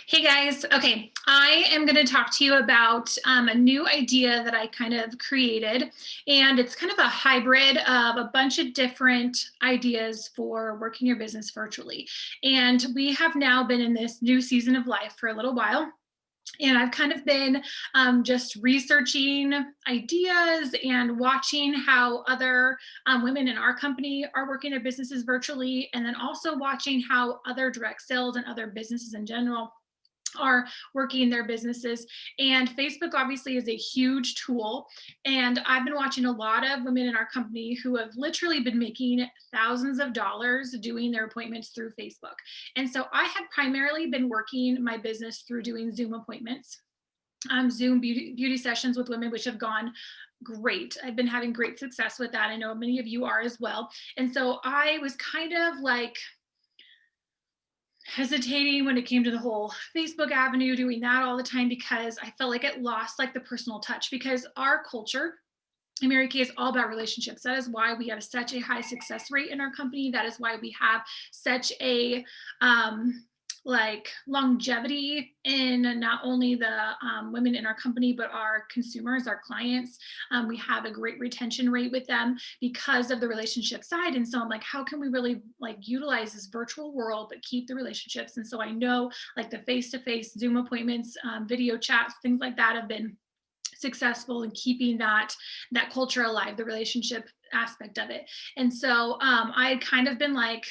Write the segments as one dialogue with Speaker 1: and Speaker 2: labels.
Speaker 1: Hey guys, okay, I am going to talk to you about a new idea that I kind of created, and it's kind of a hybrid of a bunch of different ideas for working your business virtually. And we have now been in this new season of life for a little while. And I've kind of been just researching ideas and watching how other women in our company are working their businesses virtually, and then also watching how other direct sales and other businesses in general are working their businesses. And Facebook obviously is a huge tool. And I've been watching a lot of women in our company who have literally been making thousands of dollars doing their appointments through Facebook. And so I had primarily been working my business through doing Zoom appointments. Zoom beauty sessions with women, which have gone great. I've been having great success with that. I know many of you are as well. And so I was kind of like hesitating when it came to the whole Facebook avenue, doing that all the time because I felt like it lost like the personal touch, because our culture in Mary Kay is all about relationships. That is why we have such a high success rate in our company. That is why we have such a like longevity in not only the women in our company, but our consumers, our clients. We have a great retention rate with them because of the relationship side. And so I'm like, how can we really like utilize this virtual world, but keep the relationships? And so I know like the face-to-face Zoom appointments, video chats, things like that have been successful in keeping that culture alive, the relationship aspect of it. And so I had kind of been like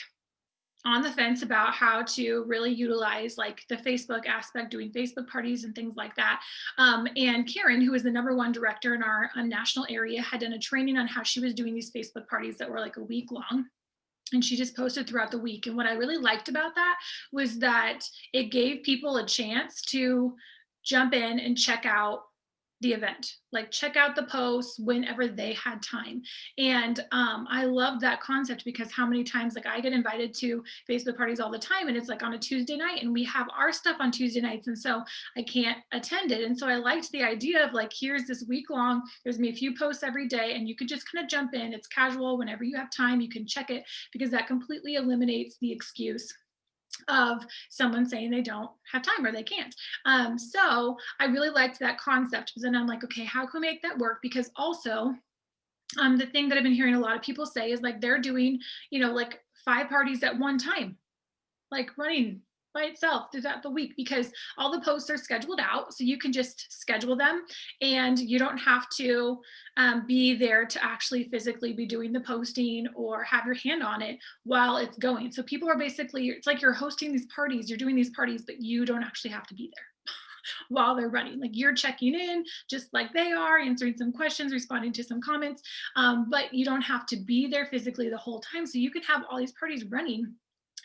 Speaker 1: on the fence about how to really utilize like the Facebook aspect, doing Facebook parties and things like that. And Karen, who is the #1 director in our national area, had done a training on how she was doing these Facebook parties that were like a week long. And she just posted throughout the week. And what I really liked about that was that it gave people a chance to jump in and check out the event, like check out the posts whenever they had time. And I love that concept, because how many times like I get invited to Facebook parties all the time, and it's like on a Tuesday night and we have our stuff on Tuesday nights, and so I can't attend it. And so I liked the idea of like, here's this week long, there's me a few posts every day, and you could just kind of jump in. It's casual. Whenever you have time, you can check it, because that completely eliminates the excuse of someone saying they don't have time or they can't. So I really liked that concept. But then I'm like, okay, how can we make that work? Because also, the thing that I've been hearing a lot of people say is like they're doing, like 5 parties at one time, like running by itself throughout the week, because all the posts are scheduled out. So you can just schedule them, and you don't have to be there to actually physically be doing the posting or have your hand on it while it's going. So people are basically, it's like you're hosting these parties, you're doing these parties, but you don't actually have to be there while they're running. Like you're checking in just like they are, answering some questions, responding to some comments, but you don't have to be there physically the whole time. So you can have all these parties running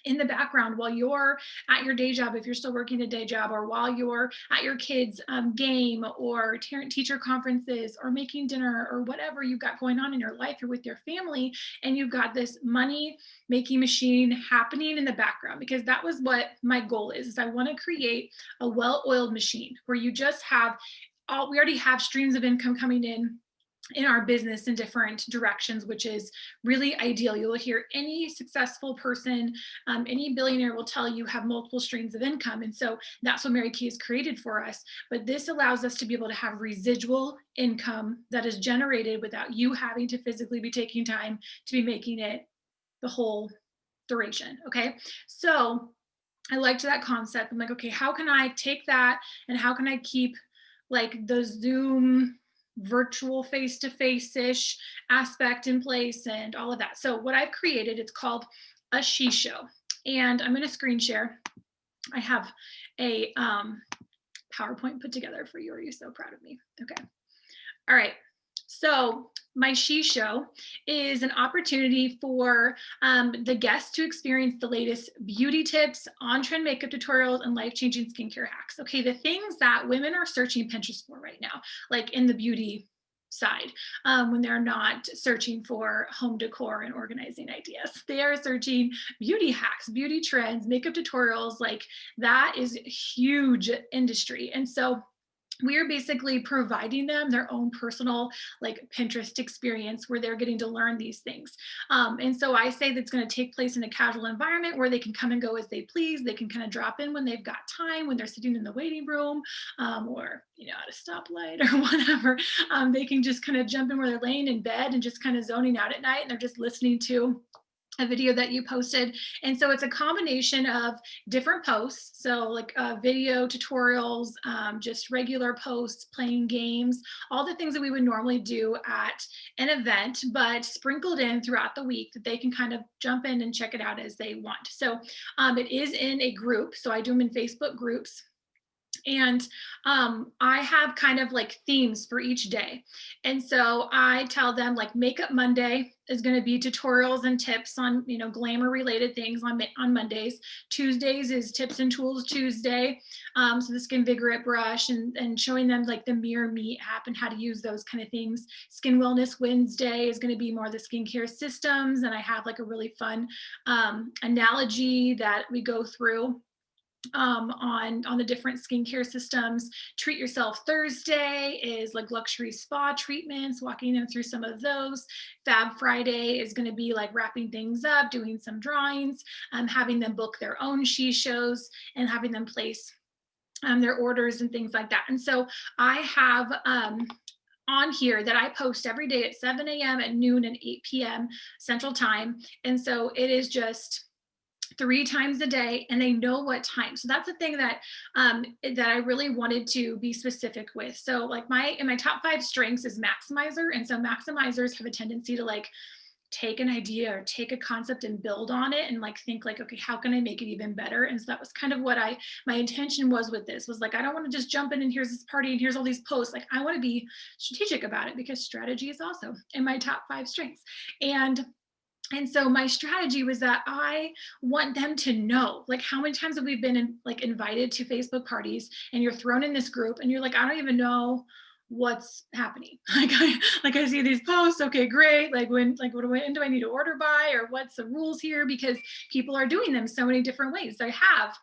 Speaker 1: in the background while you're at your day job, if you're still working a day job, or while you're at your kids' game or teacher conferences, or making dinner, or whatever you've got going on in your life. You're with your family, and you've got this money making machine happening in the background, because that was what my goal is I want to create a well-oiled machine where you just have we already have streams of income coming in our business in different directions, which is really ideal. You'll hear any successful person, any billionaire will tell you have multiple streams of income. And so that's what Mary Kay has created for us. But this allows us to be able to have residual income that is generated without you having to physically be taking time to be making it the whole duration. Okay. So I liked that concept. I'm like, okay, how can I take that, and how can I keep like the Zoom virtual face-to-face-ish aspect in place and all of that? So what I've created, it's called a SheShow, and I'm going to screen share. I have a PowerPoint put together for you. Are you so proud of me? Okay. All right. So my SheShow is an opportunity for the guests to experience the latest beauty tips, on-trend makeup tutorials, and life-changing skincare hacks. Okay, the things that women are searching Pinterest for right now, like in the beauty side, when they're not searching for home decor and organizing ideas. They are searching beauty hacks, beauty trends, makeup tutorials. Like that is a huge industry. And so we are basically providing them their own personal like Pinterest experience where they're getting to learn these things. And so I say that's going to take place in a casual environment where they can come and go as they please. They can kind of drop in when they've got time, when they're sitting in the waiting room, or at a stoplight or whatever. They can just kind of jump in where they're laying in bed and just kind of zoning out at night, and they're just listening to a video that you posted. And so it's a combination of different posts. So like video tutorials, just regular posts, playing games, all the things that we would normally do at an event, but sprinkled in throughout the week that they can kind of jump in and check it out as they want. So it is in a group. So I do them in Facebook groups. And I have kind of like themes for each day. And so I tell them like Makeup Monday is going to be tutorials and tips on, glamour related things on Mondays. Tuesdays is tips and tools Tuesday. So the Skin Vigorate brush and showing them like the Mirror Me app and how to use those kind of things. Skin Wellness Wednesday is going to be more the skincare systems. And I have like a really fun analogy that we go through on the different skincare systems. Treat Yourself Thursday is like luxury spa treatments, walking them through some of those. Fab Friday is going to be like wrapping things up, doing some drawings, having them book their own shows and having them place their orders and things like that. And so I have on here that I post every day at 7 a.m., at noon, and 8 p.m. Central Time. And so it is just 3 times a day, and they know what time. So that's the thing that that I really wanted to be specific with. So like in my top 5 strengths is maximizer. And so maximizers have a tendency to like take an idea or take a concept and build on it and like think like, okay, how can I make it even better? And so that was kind of what my intention was with this, was like, I don't want to just jump in and here's this party and here's all these posts. Like I want to be strategic about it, because strategy is also in my top 5 strengths. And so my strategy was that I want them to know, like, how many times have we been invited to Facebook parties and you're thrown in this group and you're like, I don't even know what's happening. I see these posts. Okay, great. Like when do I need to order by, or what's the rules here? Because people are doing them so many different ways. I have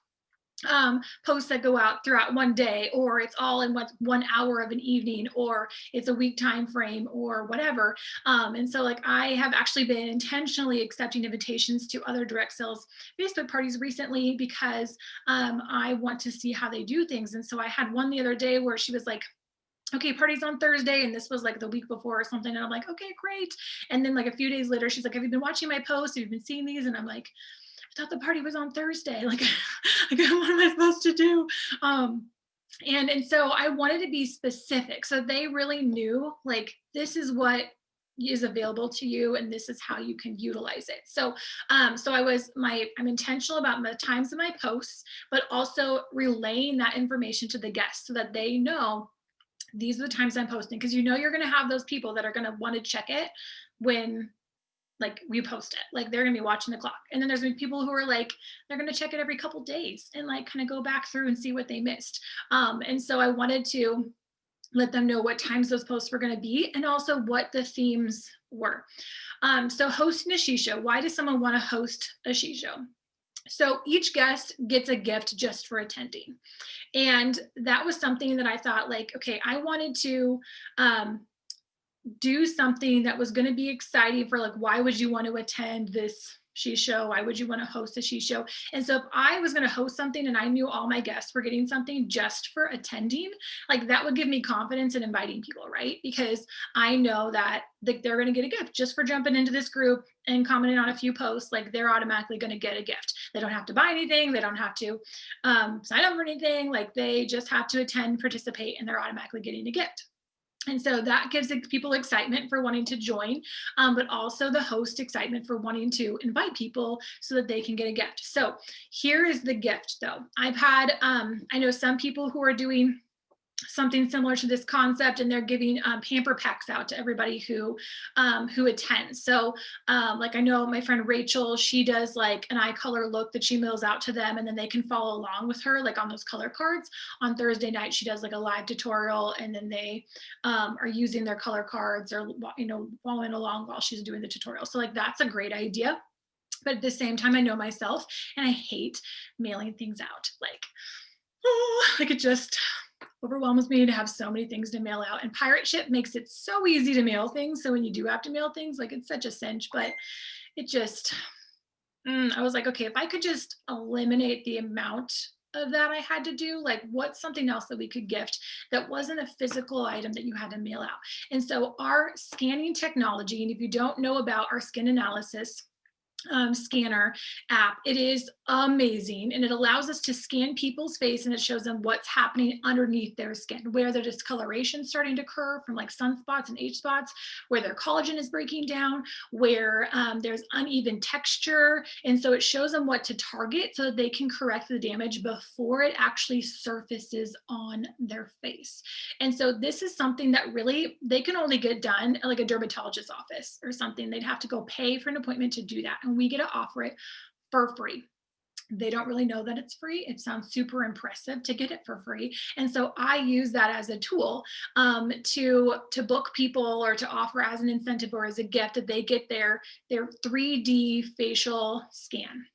Speaker 1: posts that go out throughout one day, or it's all in 1 hour of an evening, or it's a week time frame, or whatever. And so like I have actually been intentionally accepting invitations to other direct sales Facebook parties recently, because I want to see how they do things. And so I had one the other day where she was like, okay, party's on Thursday. And this was like the week before or something. And I'm like, okay, great. And then like a few days later, she's like, have you been watching my posts? Have you been seeing these? And I'm like, I thought the party was on Thursday. Like, what am I supposed to do? And so I wanted to be specific. So they really knew like, this is what is available to you and this is how you can utilize it. So I'm intentional about the times of my posts, but also relaying that information to the guests so that they know these are the times I'm posting, because you're going to have those people that are going to want to check it when like we post it. Like they're gonna be watching the clock. And then there's been people who are like, they're gonna check it every couple days and like kind of go back through and see what they missed. And so I wanted to let them know what times those posts were gonna be, and also what the themes were. So hosting a SheShow. Why does someone want to host a SheShow? So each guest gets a gift just for attending. And that was something that I thought like, okay, I wanted to do something that was going to be exciting for like, why would you want to attend this SheShow? Why would you want to host a SheShow? And so if I was going to host something and I knew all my guests were getting something just for attending, like that would give me confidence in inviting people, right? Because I know that like they're going to get a gift just for jumping into this group and commenting on a few posts. Like they're automatically going to get a gift. They don't have to buy anything. They don't have to sign up for anything. Like they just have to attend, participate, and they're automatically getting a gift. And so that gives people excitement for wanting to join, but also the host excitement for wanting to invite people so that they can get a gift. So here is the gift though. I've had, I know some people who are doing something similar to this concept, and they're giving pamper packs out to everybody who attends. So like I know my friend Rachel, she does like an eye color look that she mails out to them, and then they can follow along with her like on those color cards. On Thursday night she does like a live tutorial, and then they are using their color cards, or following along while she's doing the tutorial. So like that's a great idea. But at the same time, I know myself and I hate mailing things out. Like, oh, like it just, overwhelms me to have so many things to mail out. And pirate ship makes it so easy to mail things. So when you do have to mail things, like it's such a cinch, but it just, I was like, okay, if I could just eliminate the amount of that I had to do, like what's something else that we could gift that wasn't a physical item that you had to mail out? And so our scanning technology, and if you don't know about our skin analysis, scanner app. It is amazing, and it allows us to scan people's face, and it shows them what's happening underneath their skin, where their discoloration starting to occur from like sunspots and age spots, where their collagen is breaking down, where there's uneven texture. And so it shows them what to target so that they can correct the damage before it actually surfaces on their face. And so this is something that really they can only get done at like a dermatologist's office or something. They'd have to go pay for an appointment to do that. And we get to offer it for free. They don't really know that it's free. It sounds super impressive to get it for free. And so I use that as a tool to book people or to offer as an incentive or as a gift that they get their 3D facial scan.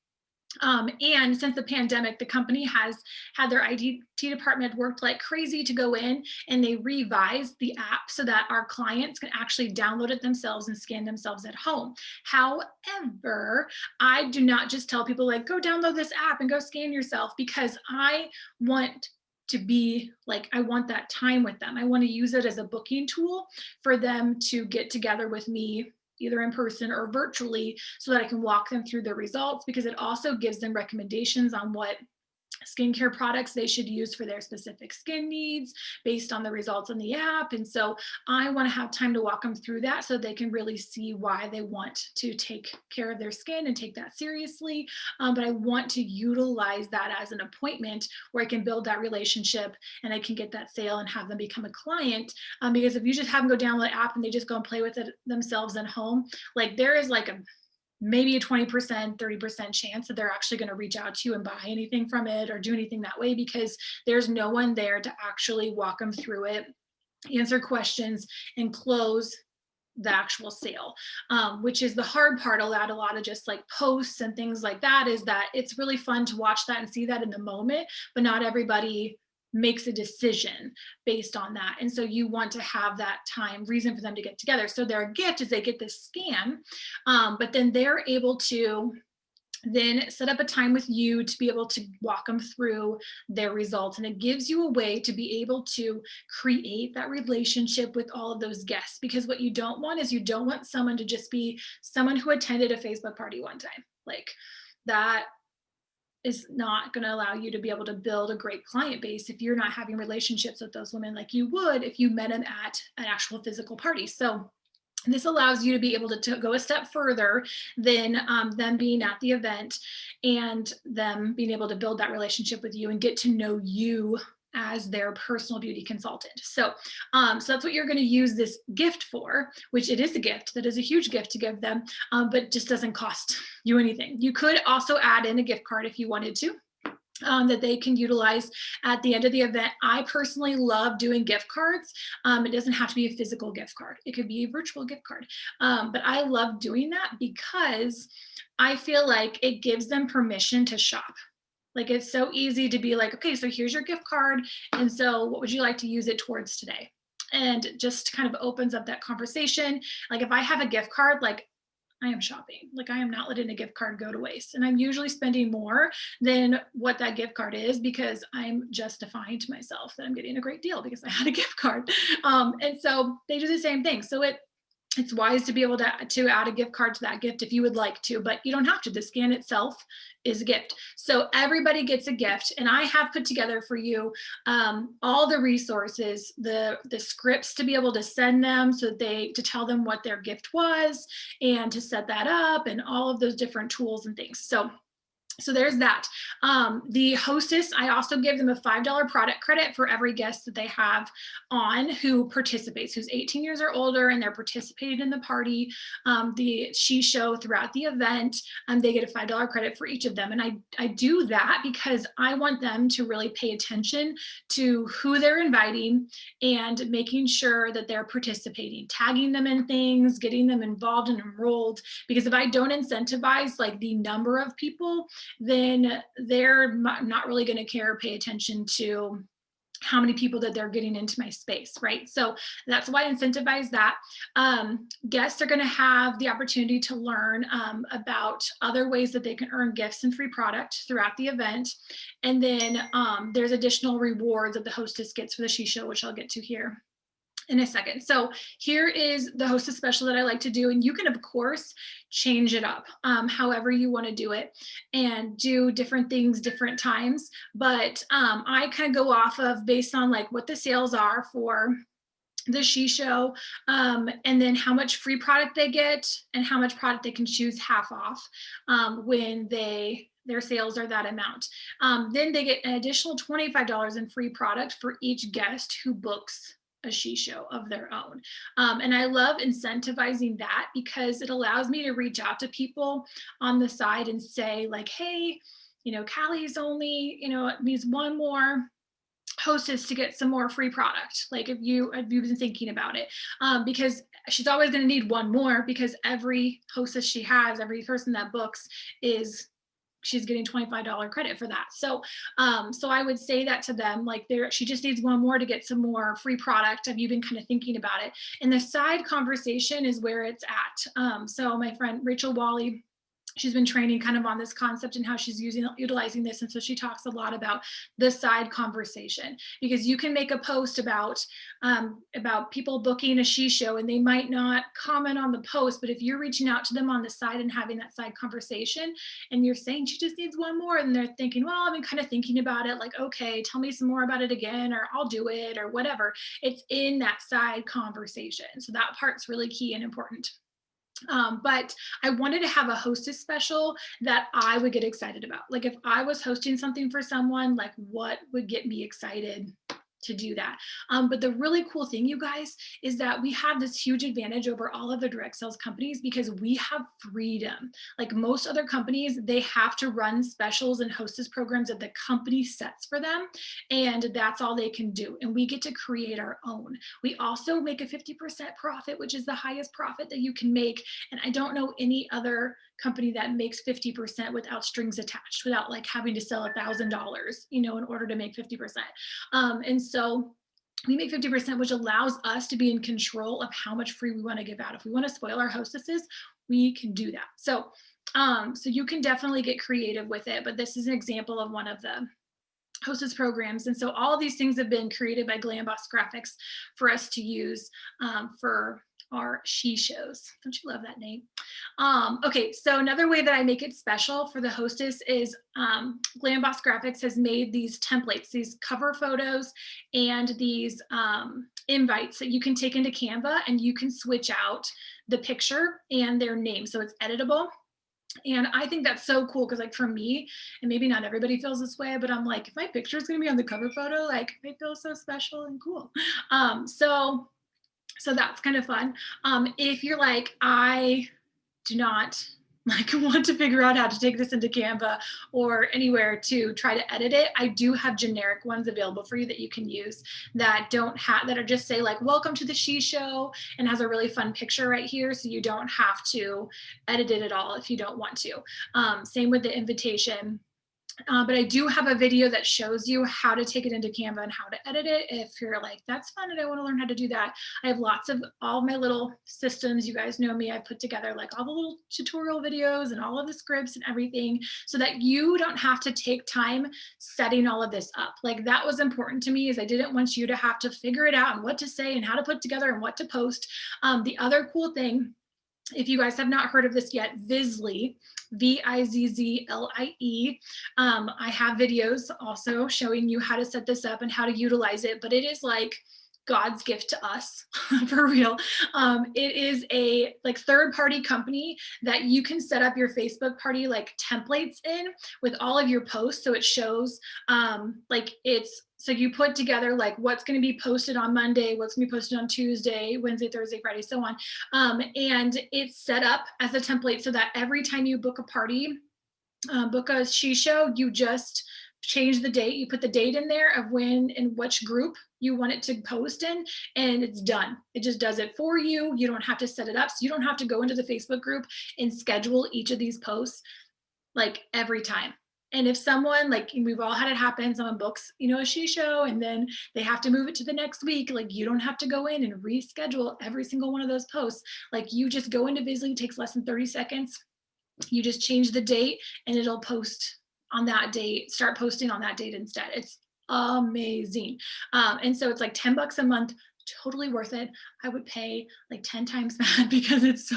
Speaker 1: And since the pandemic, the company has had their IT department worked like crazy to go in and they revised the app so that our clients can actually download it themselves and scan themselves at home. However, I do not just tell people like, go download this app and go scan yourself, because I want to be like, I want that time with them. I want to use it as a booking tool for them to get together with me either in person or virtually so that I can walk them through the results, because it also gives them recommendations on what skincare products they should use for their specific skin needs based on the results in the app. And so I want to have time to walk them through that so they can really see why they want to take care of their skin and take that seriously. But I want to utilize that as an appointment where I can build that relationship and I can get that sale and have them become a client. Because if you just have them go download the app and they just go and play with it themselves at home, like there is like maybe a 20%, 30% chance that they're actually going to reach out to you and buy anything from it or do anything that way, because there's no one there to actually walk them through it, answer questions, and close the actual sale, which is the hard part about a lot of just like posts and things like that, is that it's really fun to watch that and see that in the moment, but not everybody makes a decision based on that. And so you want to have that time reason for them to get together. So their gift is they get this scan, but then they're able to then set up a time with you to be able to walk them through their results. And it gives you a way to be able to create that relationship with all of those guests, because what you don't want is you don't want someone to just be someone who attended a Facebook party one time. Like that is not going to allow you to be able to build a great client base if you're not having relationships with those women like you would if you met them at an actual physical party. So this allows you to be able to go a step further than them being at the event and them being able to build that relationship with you and get to know you as their personal beauty consultant. So that's what you're going to use this gift for, which it is a gift. That is a huge gift to give them, but just doesn't cost you anything. You could also add in a gift card if you wanted to. That they can utilize at the end of the event. I personally love doing gift cards. It doesn't have to be a physical gift card. It could be a virtual gift card. But I love doing that because I feel like it gives them permission to shop. Like it's so easy to be like, okay, so here's your gift card. And so what would you like to use it towards today? And just kind of opens up that conversation. Like if I have a gift card, like I am shopping. Like I am not letting a gift card go to waste. And I'm usually spending more than what that gift card is because I'm justifying to myself that I'm getting a great deal because I had a gift card. And so they do the same thing. So it's wise to be able to add a gift card to that gift if you would like to, but you don't have to. The scan itself is a gift. So everybody gets a gift. And I have put together for you all the resources, the scripts to be able to send them to tell them what their gift was and to set that up and all of those different tools and things. So there's that. The hostess, I also give them a $5 product credit for every guest that they have on who participates, who's 18 years or older and they're participating in the party, the SheShow throughout the event, they get a $5 credit for each of them. And I do that because I want them to really pay attention to who they're inviting and making sure that they're participating, tagging them in things, getting them involved and enrolled. Because if I don't incentivize like the number of people, then they're not really going to care or pay attention to how many people that they're getting into my space, right? So that's why I incentivize that. Guests are going to have the opportunity to learn about other ways that they can earn gifts and free product throughout the event. And then there's additional rewards that the hostess gets for the SheShow, which I'll get to here in a second. So here is the hostess special that I like to do. And you can, of course, change it up however you want to do it and do different things different times. But I kind of go off of based on like what the sales are for the SheShow, and then how much free product they get and how much product they can choose half off when their sales are that amount. Then they get an additional $25 in free product for each guest who books a SheShow of their own. And I love incentivizing that because it allows me to reach out to people on the side and say like, hey, Callie's only, needs one more hostess to get some more free product. Like if you've been thinking about it, because she's always going to need one more because every hostess she has, every person that books she's getting $25 credit for that. So I would say that to them, like she just needs one more to get some more free product. Have you been kind of thinking about it? And the side conversation is where it's at. So my friend Rachel Wally, she's been training kind of on this concept and how she's utilizing this. And so she talks a lot about the side conversation, because you can make a post about people booking a SheShow and they might not comment on the post, but if you're reaching out to them on the side and having that side conversation and you're saying she just needs one more, and they're thinking, well, I've been kind of thinking about it, like, okay, tell me some more about it again, or I'll do it, or whatever. It's in that side conversation. So that part's really key and important. But I wanted to have a hostess special that I would get excited about. Like if I was hosting something for someone, like what would get me excited to do that? But the really cool thing, you guys, is that we have this huge advantage over all of the direct sales companies because we have freedom. Like most other companies, they have to run specials and hostess programs that the company sets for them, and that's all they can do. And we get to create our own. We also make a 50% profit, which is the highest profit that you can make. And I don't know any other company that makes 50% without strings attached, without like having to sell $1,000, in order to make 50%. And so we make 50%, which allows us to be in control of how much free we want to give out. If we want to spoil our hostesses, we can do that. So you can definitely get creative with it, but this is an example of one of the hostess programs. And so all of these things have been created by Glam Graphics for us to use for our SheShows. Don't you love that name? Okay, so another way that I make it special for the hostess is Glam Graphics has made these templates, these cover photos, and these invites that you can take into Canva, and you can switch out the picture and their name, so it's editable. And I think that's so cool because like for me, and maybe not everybody feels this way, but I'm like, if my picture is going to be on the cover photo, like it feels so special and cool. So that's kind of fun. If you're like, I do not want to figure out how to take this into Canva or anywhere to try to edit it, I do have generic ones available for you that you can use that are just say like, welcome to the SheShow, and has a really fun picture right here. So you don't have to edit it at all if you don't want to. Same with the invitation. But I do have a video that shows you how to take it into Canva and how to edit it. If you're like, that's fun and I want to learn how to do that. I have all my little systems. You guys know me. I put together like all the little tutorial videos and all of the scripts and everything so that you don't have to take time setting all of this up. Like that was important to me, is I didn't want you to have to figure it out and what to say and how to put together and what to post. The other cool thing, if you guys have not heard of this yet, Vizly, Vizzlie. I have videos also showing you how to set this up and how to utilize it, but it is like God's gift to us for real. It is a like third-party company that you can set up your Facebook party like templates in with all of your posts. So it shows so you put together like what's going to be posted on Monday, what's going to be posted on Tuesday, Wednesday, Thursday, Friday, so on. And it's set up as a template so that every time you book a party, book a SheShow, you just change the date. You put the date in there of when and which group you want it to post in, and it's done. It just does it for you. You don't have to set it up. So you don't have to go into the Facebook group and schedule each of these posts like every time. And if someone, like, we've all had it happen, someone books, a she show, and then they have to move it to the next week, like, you don't have to go in and reschedule every single one of those posts. Like, you just go into Visly, it takes less than 30 seconds. You just change the date and it'll post on that date, start posting on that date instead. It's amazing. And so it's like $10 a month, totally worth it. I would pay like 10 times that because it's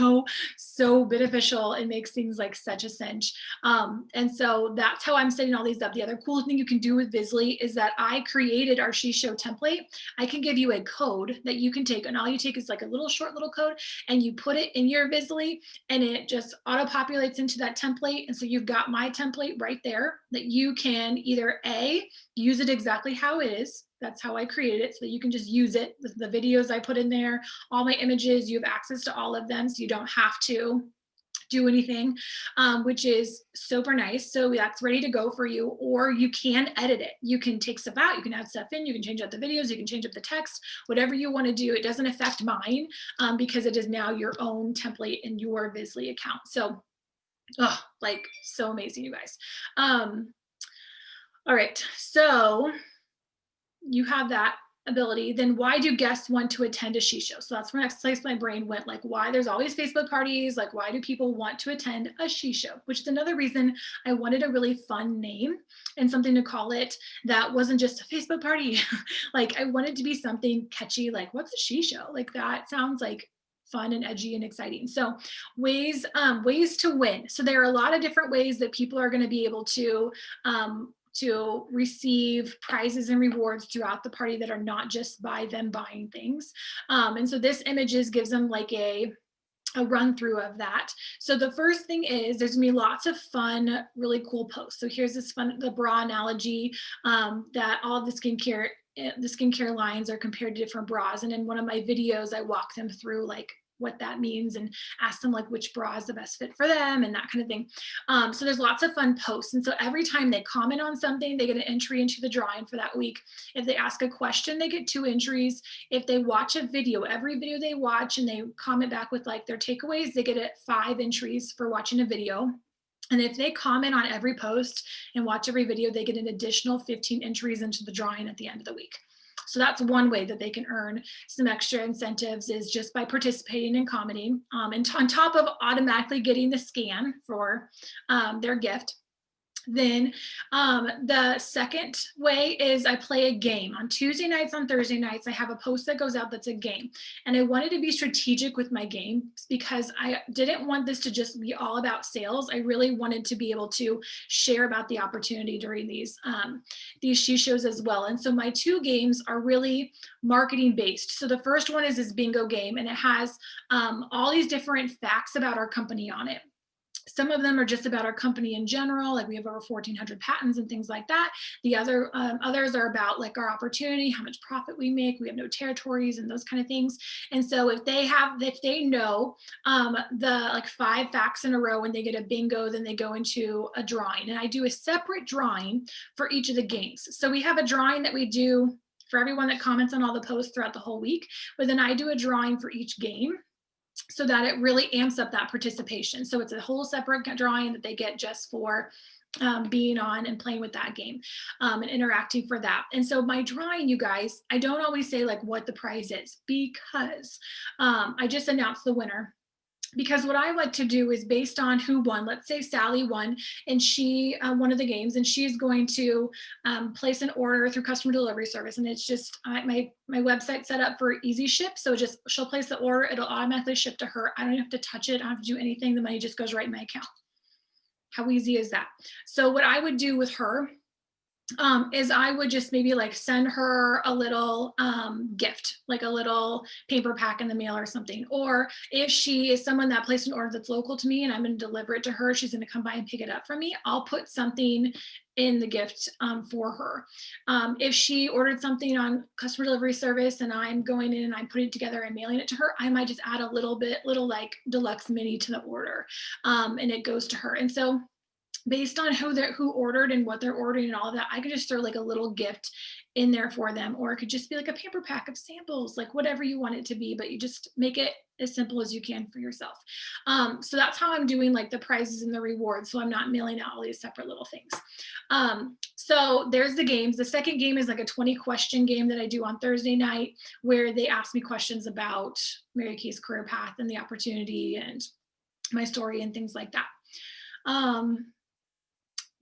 Speaker 1: so beneficial. It makes things like such a cinch. And so that's how I'm setting all these up. The other cool thing you can do with Visly is that I created our She Show template. I can give you a code that you can take, and all you take is like a little short little code, and you put it in your Visly, and it just auto populates into that template. And so you've got my template right there that you can either use it exactly how it is. That's how I created it, so that you can just use it. The videos I put in there, all my images, you have access to all of them, so you don't have to do anything, which is super nice. So that's ready to go for you. Or you can edit it. You can take stuff out, you can add stuff in, you can change up the videos, you can change up the text, whatever you want to do. It doesn't affect mine, because it is now your own template in your Visly account. So, like, so amazing, you guys. All right, so you have that ability. Then why do guests want to attend a she show? So that's the next place my brain went, like, why there's always Facebook parties, like, why do people want to attend a she show? Which is another reason I wanted a really fun name and something to call it that wasn't just a Facebook party. Like, I wanted to be something catchy, like, what's a she show? Like, that sounds like fun and edgy and exciting. So ways to win. So there are a lot of different ways that people are going to be able to receive prizes and rewards throughout the party that are not just by them buying things. And so this images gives them like a run through of that. So the first thing is there's gonna be lots of fun, really cool posts. So here's this fun, the bra analogy, that all the skincare lines are compared to different bras. And in one of my videos, I walk them through like what that means and ask them like which bra is the best fit for them and that kind of thing. So there's lots of fun posts. And so every time they comment on something, they get an entry into the drawing for that week. If they ask a question, they get 2 entries. If they watch a video, every video they watch and they comment back with like their takeaways, they get 5 entries for watching a video. And if they comment on every post and watch every video, they get an additional 15 entries into the drawing at the end of the week. So that's one way that they can earn some extra incentives, is just by participating in comedy, and on top of automatically getting the scan for their gift. Then the second way is I play a game. On Tuesday nights, on Thursday nights, I have a post that goes out that's a game. And I wanted to be strategic with my games because I didn't want this to just be all about sales. I really wanted to be able to share about the opportunity during these she shows as well. And so my 2 games are really marketing based. So the first one is this bingo game, and it has all these different facts about our company on it. Some of them are just about our company in general, like we have over 1,400 patents and things like that. The others are about like our opportunity, how much profit we make, we have no territories and those kind of things. And so if they know the like 5 facts in a row and they get a bingo, then they go into a drawing. And I do a separate drawing for each of the games. So we have a drawing that we do for everyone that comments on all the posts throughout the whole week, but then I do a drawing for each game, so that it really amps up that participation. So it's a whole separate drawing that they get just for being on and playing with that game, and interacting for that. And so my drawing, you guys, I don't always say like what the prize is, because I just announced the winner. Because what I like to do is based on who won. Let's say Sally won and she one of the games, and she's going to place an order through customer delivery service. And it's just my website set up for easy ship. So just she'll place the order, it'll automatically ship to her. I don't have to touch it, I don't have to do anything. The money just goes right in my account. How easy is that? So what I would do with her is I would just maybe like send her a little gift, like a little paper pack in the mail or something. Or if she is someone that placed an order that's local to me and I'm going to deliver it to her, she's going to come by and pick it up from me, I'll put something in the gift for her. If she ordered something on customer delivery service and I'm going in and I'm putting it together and mailing it to her, I might just add a little like deluxe mini to the order, and it goes to her. And so based on who ordered and what they're ordering and all of that, I could just throw like a little gift in there for them. Or it could just be like a paper pack of samples, like whatever you want it to be, but you just make it as simple as you can for yourself. So that's how I'm doing like the prizes and the rewards. So I'm not mailing out all these separate little things. So there's the games. The second game is like a 20 question game that I do on Thursday night, where they ask me questions about Mary Kay's career path and the opportunity and my story and things like that.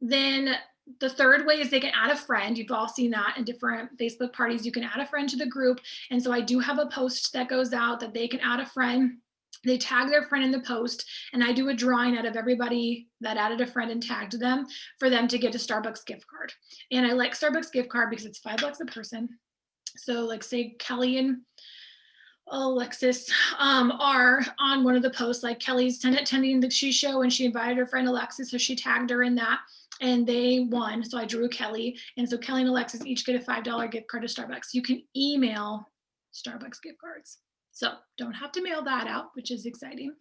Speaker 1: Then the third way is they can add a friend. You've all seen that in different Facebook parties. You can add a friend to the group. And so I do have a post that goes out that they can add a friend. They tag their friend in the post, and I do a drawing out of everybody that added a friend and tagged them for them to get a Starbucks gift card. And I like Starbucks gift card because it's $5 a person. So like say Kelly and Alexis are on one of the posts, like Kelly's attending the SheShow and she invited her friend Alexis, so she tagged her in that and they won. So I drew Kelly, and so Kelly and Alexis each get a $5 gift card to Starbucks. You can email Starbucks gift cards, so don't have to mail that out, which is exciting.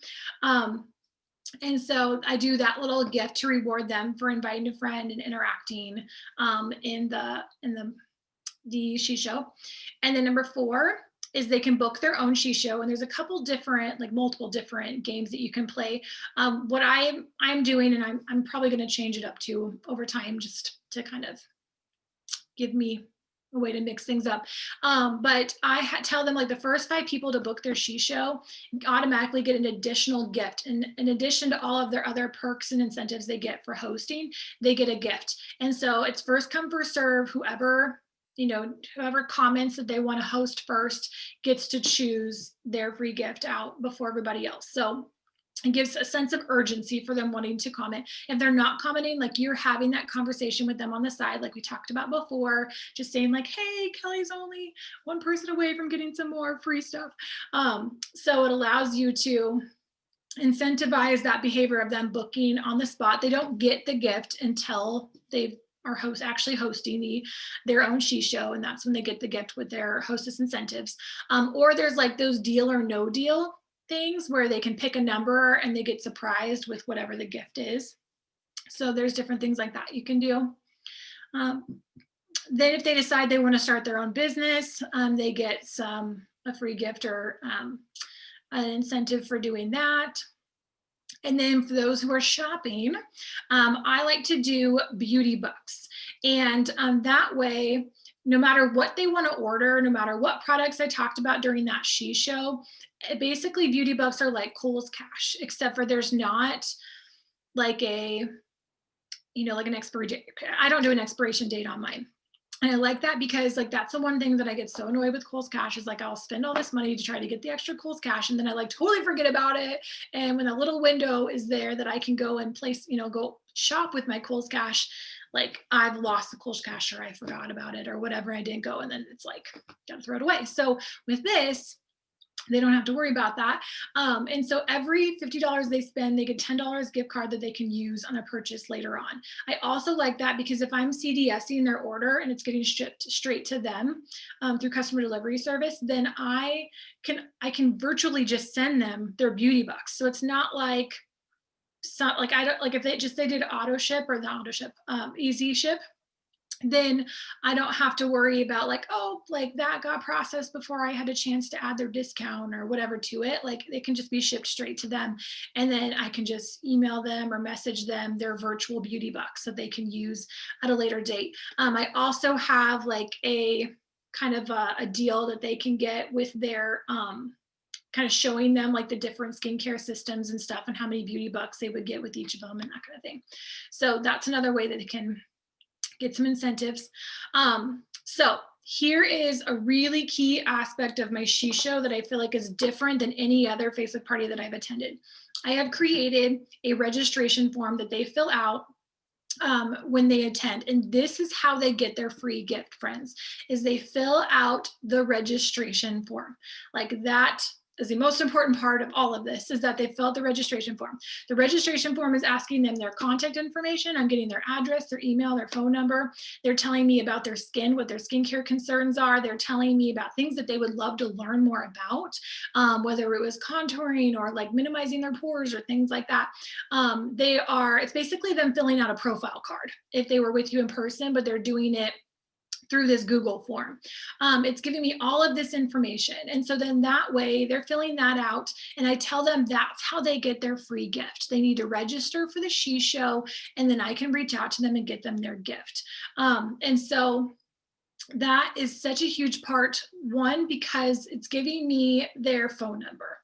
Speaker 1: And so I do that little gift to reward them for inviting a friend and interacting in the SheShow. And then number 4 is they can book their own SheShow, and there's a couple different, like multiple different games that you can play. What I'm doing, and I'm probably going to change it up to over time, just to kind of give me a way to mix things up. But I tell them like the first 5 people to book their SheShow automatically get an additional gift. And in addition to all of their other perks and incentives they get for hosting, they get a gift. And so it's first come, first serve. Whoever comments that they want to host first gets to choose their free gift out before everybody else. So it gives a sense of urgency for them wanting to comment. If they're not commenting, like you're having that conversation with them on the side, like we talked about before, just saying like, hey, Kelly's only one person away from getting some more free stuff. So it allows you to incentivize that behavior of them booking on the spot. They don't get the gift until they are actually hosting their own SheShow, and that's when they get the gift with their hostess incentives. Or there's like those deal or no deal things where they can pick a number and they get surprised with whatever the gift is. So there's different things like that you can do. Then if they decide they want to start their own business, they get a free gift or an incentive for doing that. And then for those who are shopping, I like to do beauty bucks. And that way, no matter what they want to order, no matter what products I talked about during that SheShow, basically beauty bucks are like Kohl's Cash, except for there's not like like an expiration. I don't do an expiration date on mine. And I like that because like that's the one thing that I get so annoyed with Kohl's Cash is like I'll spend all this money to try to get the extra Kohl's Cash, and then I like totally forget about it. And when a little window is there that I can go and place, go shop with my Kohl's Cash, like I've lost the Kohl's Cash or I forgot about it or whatever, I didn't go, and then it's like gotta throw it away. So with this, they don't have to worry about that. And so every $50 they spend, they get $10 gift card that they can use on a purchase later on. I also like that because if I'm CDSing their order and it's getting shipped straight to them through customer delivery service, then I can virtually just send them their beauty bucks. So it's not like I don't like if they did auto ship or the auto ship, easy ship, then I don't have to worry about like, oh, like that got processed before I had a chance to add their discount or whatever to it. Like it can just be shipped straight to them. And then I can just email them or message them their virtual beauty bucks that they can use at a later date. I also have like a kind of a deal that they can get with their kind of showing them like the different skincare systems and stuff and how many beauty bucks they would get with each of them and that kind of thing. So that's another way that they can get some incentives. So here is a really key aspect of my SheShow that I feel like is different than any other Facebook party that I've attended. I have created a registration form that they fill out when they attend. And this is how they get their free gift, friends, is they fill out the registration form. Like that is the most important part of all of this, is that they fill out the registration form. The registration form is asking them their contact information. I'm getting their address, their email, their phone number. They're telling me about their skin, what their skincare concerns are. They're telling me about things that they would love to learn more about, whether it was contouring or like minimizing their pores or things like that. It's basically them filling out a profile card if they were with you in person, but they're doing it through this Google form. It's giving me all of this information. And so then that way they're filling that out. And I tell them that's how they get their free gift. They need to register for the She Show, and then I can reach out to them and get them their gift. And so that is such a huge part, one, because it's giving me their phone number.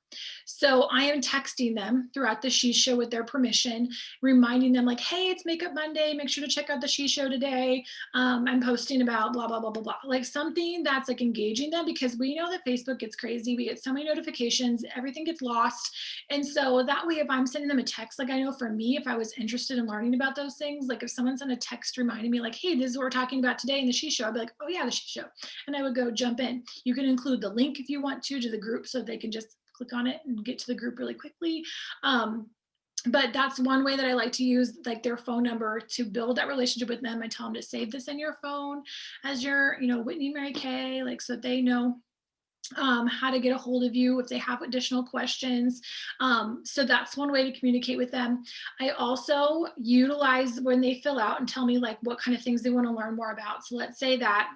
Speaker 1: So I am texting them throughout the She Show with their permission, reminding them like, hey, it's Makeup Monday. Make sure to check out the She Show today. I'm posting about blah, blah, blah, blah, blah. Like something that's like engaging them, because we know that Facebook gets crazy. We get so many notifications, everything gets lost. And so that way, if I'm sending them a text, like I know for me, if I was interested in learning about those things, like if someone sent a text reminding me like, hey, this is what we're talking about today in the She Show, I'd be like, oh yeah, the She Show. And I would go jump in. You can include the link if you want to the group so they can just click on it and get to the group really quickly. But that's one way that I like to use like their phone number to build that relationship with them. I tell them to save this in your phone as your, Whitney Mary Kay, like so they know how to get a hold of you if they have additional questions. So that's one way to communicate with them. I also utilize when they fill out and tell me like what kind of things they want to learn more about. So let's say that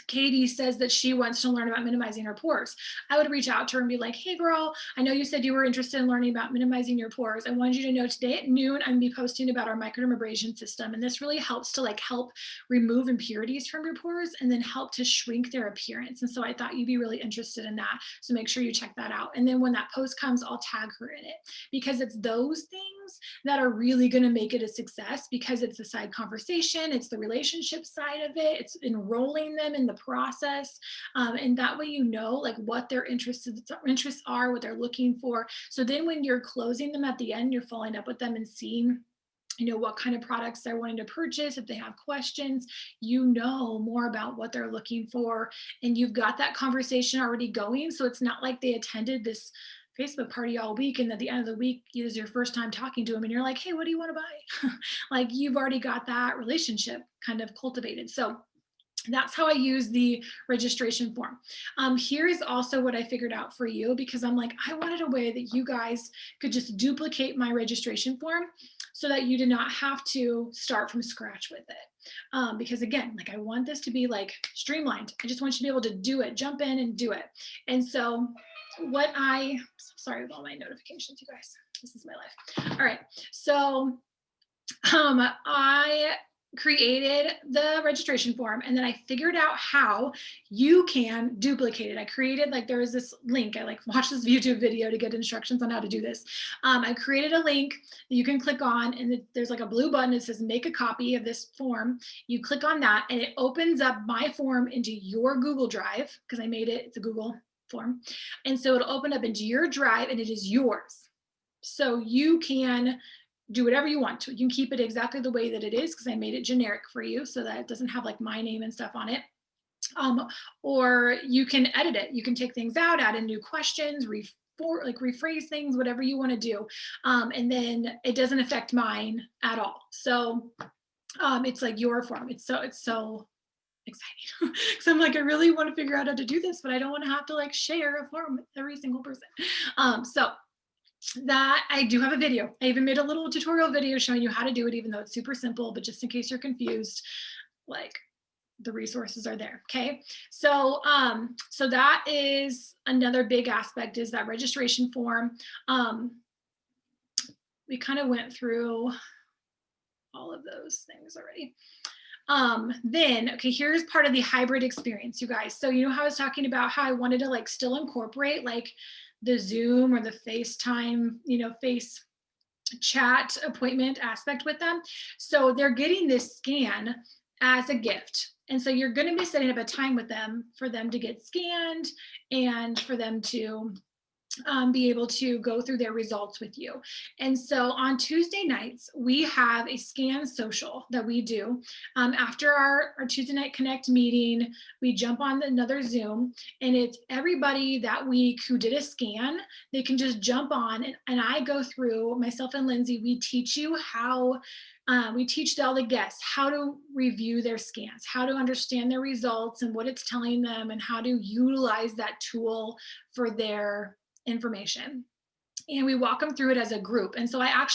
Speaker 1: Katie says that she wants to learn about minimizing her pores. I would reach out to her and be like, hey girl, I know you said you were interested in learning about minimizing your pores. I wanted you to know today at noon, I'm gonna be posting about our microdermabrasion system. And this really helps to like help remove impurities from your pores and then help to shrink their appearance. And so I thought you'd be really interested in that. So make sure you check that out. And then when that post comes, I'll tag her in it, because it's those things that are really gonna make it a success, because it's the side conversation, it's the relationship side of it, it's enrolling them in the process, and that way like what their interests are, what they're looking for. So then when you're closing them at the end, you're following up with them and seeing what kind of products they're wanting to purchase. If they have questions, more about what they're looking for, and you've got that conversation already going. So it's not like they attended this Facebook party all week and at the end of the week it is your first time talking to them and you're like, hey, what do you want to buy? Like you've already got that relationship kind of cultivated. So that's how I use the registration form. Here is also what I figured out for you, because I'm like, I wanted a way that you guys could just duplicate my registration form so that you did not have to start from scratch with it. Because again, like I want this to be like streamlined. I just want you to be able to do it, jump in and do it. And so sorry with all my notifications, you guys, this is my life. All right, so I created the registration form, and then I figured out how you can duplicate it. I created like there was this link. I like watched this YouTube video to get instructions on how to do this. I created a link that you can click on, and there's like a blue button that says make a copy of this form. You click on that and it opens up my form into your Google Drive, because I made it, it's a Google form. And so it'll open up into your drive and it is yours. So you can do whatever you want to. You can keep it exactly the way that it is, because I made it generic for you so that it doesn't have like my name and stuff on it. Or you can edit it. You can take things out, add in new questions, rephrase things, whatever you want to do. And then it doesn't affect mine at all. So it's like your form. It's so exciting, because I'm like, I really want to figure out how to do this, but I don't want to have to like share a form with every single person. So that I do have a video. I even made a little tutorial video showing you how to do it, even though it's super simple, but just in case you're confused, like the resources are there. Okay. So, so that is another big aspect, is that registration form. We kind of went through all of those things already. Then, okay, here's part of the hybrid experience, you guys. So you know how I was talking about how I wanted to like still incorporate like the Zoom or the FaceTime, face chat appointment aspect with them. So they're getting this scan as a gift. And so you're going to be setting up a time with them for them to get scanned and for them to be able to go through their results with you. And so on Tuesday nights, we have a scan social that we do. After our Tuesday night connect meeting, we jump on another Zoom, and it's everybody that week who did a scan. They can just jump on, and I go through, myself and Lindsay, we teach you how we teach all the guests how to review their scans, how to understand their results and what it's telling them, and how to utilize that tool for their information. and we walk them through it as a group. And so I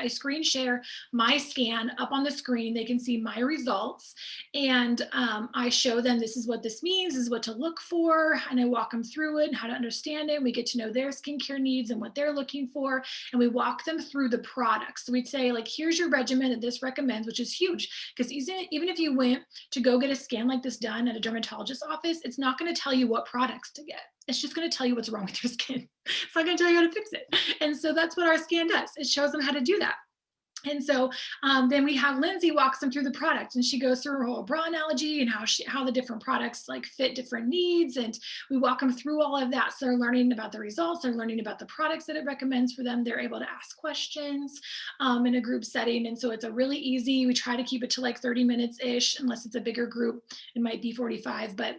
Speaker 1: screen share my scan up on the screen. They can see my results, and I show them this is what this means, this is what to look for, and I walk them through it and how to understand it. We get to know their skincare needs and what they're looking for, and we walk them through the products. So we'd say, like, here's your regimen that this recommends, which is huge, because even if you went to go get a scan like this done at a dermatologist's office, it's not going to tell you what products to get. It's just going to tell you what's wrong with your skin. It's not going to tell you how to fix it. And so that's what our scan does. It shows them how to do that. And so then we have Lindsay walks them through the product, and she goes through her whole bra analogy and how the different products like fit different needs. And we walk them through all of that. So they're learning about the results, they're learning about the products that it recommends for them. They're able to ask questions in a group setting. And so it's a really easy, we try to keep it to like 30 minutes ish, unless it's a bigger group, it might be 45, but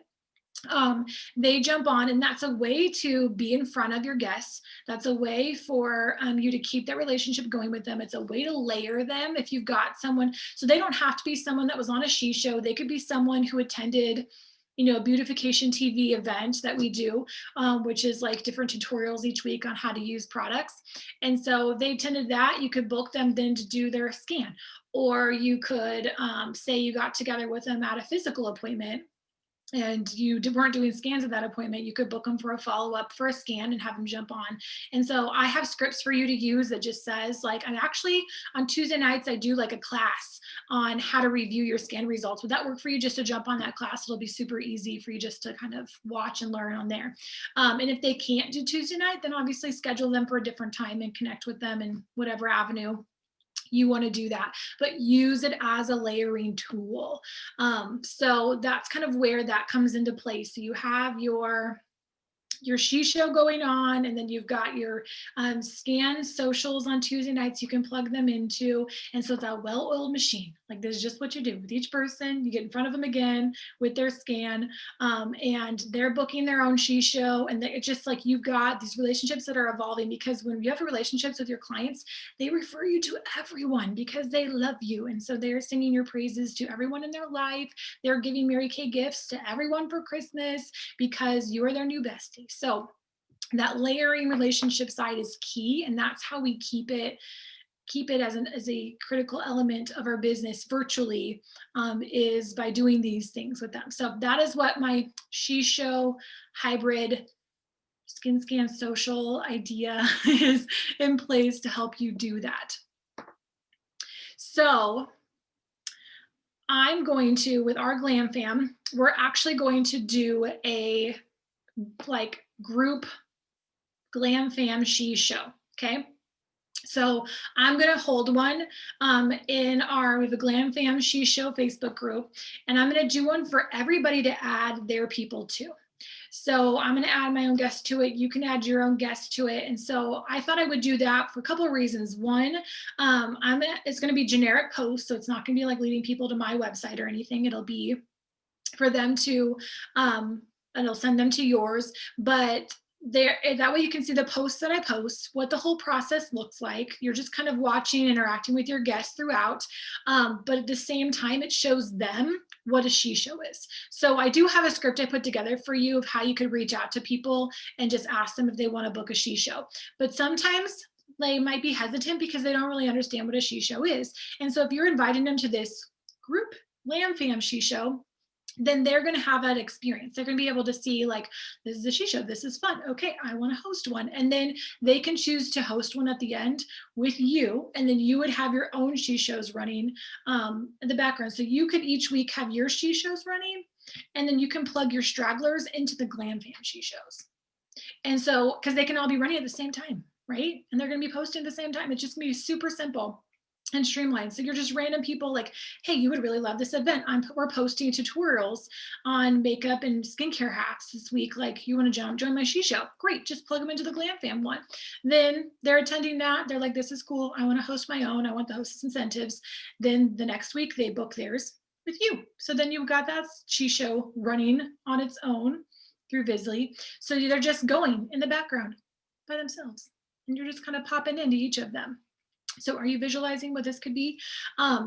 Speaker 1: they jump on, and that's a way to be in front of your guests. That's a way for you to keep that relationship going with them. It's a way to layer them. If you've got someone, so they don't have to be someone that was on a SheShow. They could be someone who attended, a beautification TV event that we do, which is like different tutorials each week on how to use products. And so they attended that. You could book them then to do their scan, or you could say you got together with them at a physical appointment and you weren't doing scans at that appointment. You could book them for a follow-up for a scan and have them jump on. And so I have scripts for you to use that just says, like, I'm actually on Tuesday nights, I do like a class on how to review your scan results. Would that work for you just to jump on that class? It'll be super easy for you just to kind of watch and learn on there. And if they can't do Tuesday night, then obviously schedule them for a different time and connect with them in whatever avenue you want to do that, but use it as a layering tool. So that's kind of where that comes into place. So you have your SheShow going on, and then you've got your scan socials on Tuesday nights you can plug them into. And so it's a well-oiled machine. Like, this is just what you do with each person. You get in front of them again with their scan, and they're booking their own SheShow. And it's just like, you've got these relationships that are evolving, because when you have relationships with your clients, they refer you to everyone because they love you. And so they're singing your praises to everyone in their life. They're giving Mary Kay gifts to everyone for Christmas because you're their new bestie. So that layering relationship side is key, and that's how we keep it as a critical element of our business virtually, is by doing these things with them. So that is what my SheShow hybrid skin scan social idea is in place to help you do that. So I'm going to, with our Glam Fam, we're actually going to do a group Glam Fam SheShow. Okay. So I'm going to hold one we have a Glam Fam SheShow Facebook group, and I'm going to do one for everybody to add their people to. So I'm going to add my own guests to it. You can add your own guests to it. And so I thought I would do that for a couple of reasons. One, it's going to be generic posts. So it's not going to be like leading people to my website or anything. It'll be for them to, and it'll send them to yours, but that way you can see the posts that I post, what the whole process looks like. You're just kind of watching, interacting with your guests throughout. But at the same time, it shows them what a SheShow is. So I do have a script I put together for you of how you could reach out to people and just ask them if they want to book a SheShow. But sometimes they might be hesitant because they don't really understand what a SheShow is. And so if you're inviting them to this group Glam Fam SheShow, then they're going to have that experience. They're going to be able to see, like, this is a SheShow, this is fun. Okay, I want to host one. And then they can choose to host one at the end with you. And then you would have your own SheShows running in the background. So you could each week have your SheShows running, and then you can plug your stragglers into the Glam Fam SheShows. And so, because they can all be running at the same time, right? And they're going to be posting at the same time. It's just going to be super simple and streamlined. So you're just random people like, hey, you would really love this event. We're posting tutorials on makeup and skincare hacks this week. Like, you want to join my SheShow? Great, just plug them into the Glam Fam one. Then they're attending that. They're like, this is cool. I want to host my own. I want the hostess incentives. Then the next week they book theirs with you. So then you've got that SheShow running on its own through Visly. So they're just going in the background by themselves, and you're just kind of popping into each of them. So are you visualizing what this could be?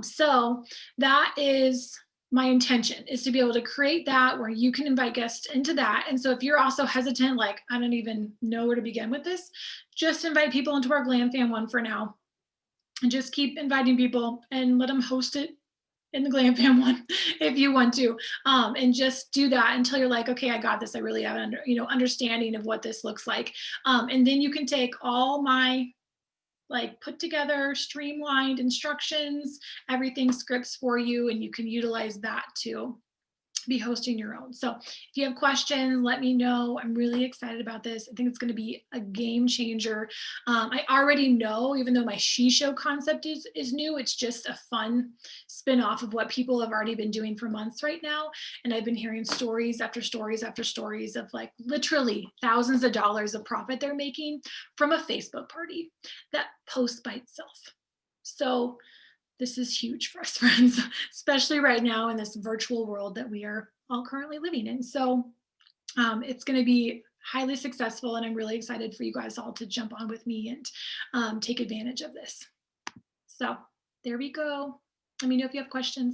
Speaker 1: So that is my intention is to be able to create that where you can invite guests into that. And so if you're also hesitant, like, I don't even know where to begin with this, just invite people into our Glam Fam one for now, and just keep inviting people and let them host it in the Glam Fam one if you want to. And just do that until you're like, okay, I got this. I really have an understanding of what this looks like. And then you can take all my like put together, streamlined instructions, everything scripts for you, and you can utilize that to be hosting your own. So if you have questions, let me know. I'm really excited about this. I think it's going to be a game changer. I already know, even though my SheShow concept is new, it's just a fun spin-off of what people have already been doing for months right now. And I've been hearing stories after stories after stories of like literally thousands of dollars of profit they're making from a Facebook party that posts by itself. So this is huge for us, friends, especially right now in this virtual world that we are all currently living in. So it's going to be highly successful, and I'm really excited for you guys all to jump on with me and take advantage of this. So there we go. Let me know if you have questions.